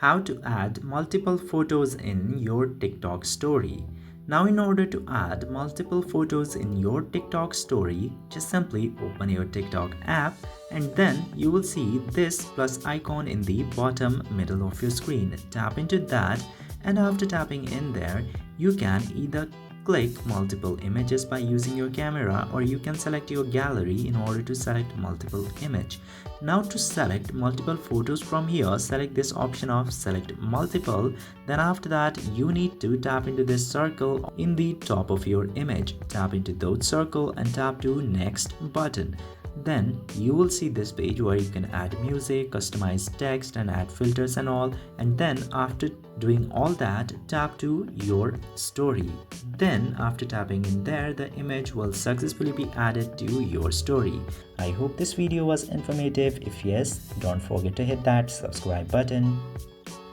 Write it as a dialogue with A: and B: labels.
A: how to add multiple photos in your TikTok story. Now in order to add multiple photos in your TikTok story, just simply open your TikTok app and then you will see this plus icon in the bottom middle of your screen. Tap into that, and after tapping in there, you can either click multiple images by using your camera, or you can select your gallery in order to select multiple image. Now to select multiple photos from here, select this option of select multiple. Then after that you need to tap into this circle in the top of your image. Tap into that circle and tap to next button. Then you will see this page where you can add music, customize text and add filters and all. And then after doing all that, tap to your story. Then after tapping in there, the image will successfully be added to your story. I hope this video was informative. If yes, don't forget to hit that subscribe button.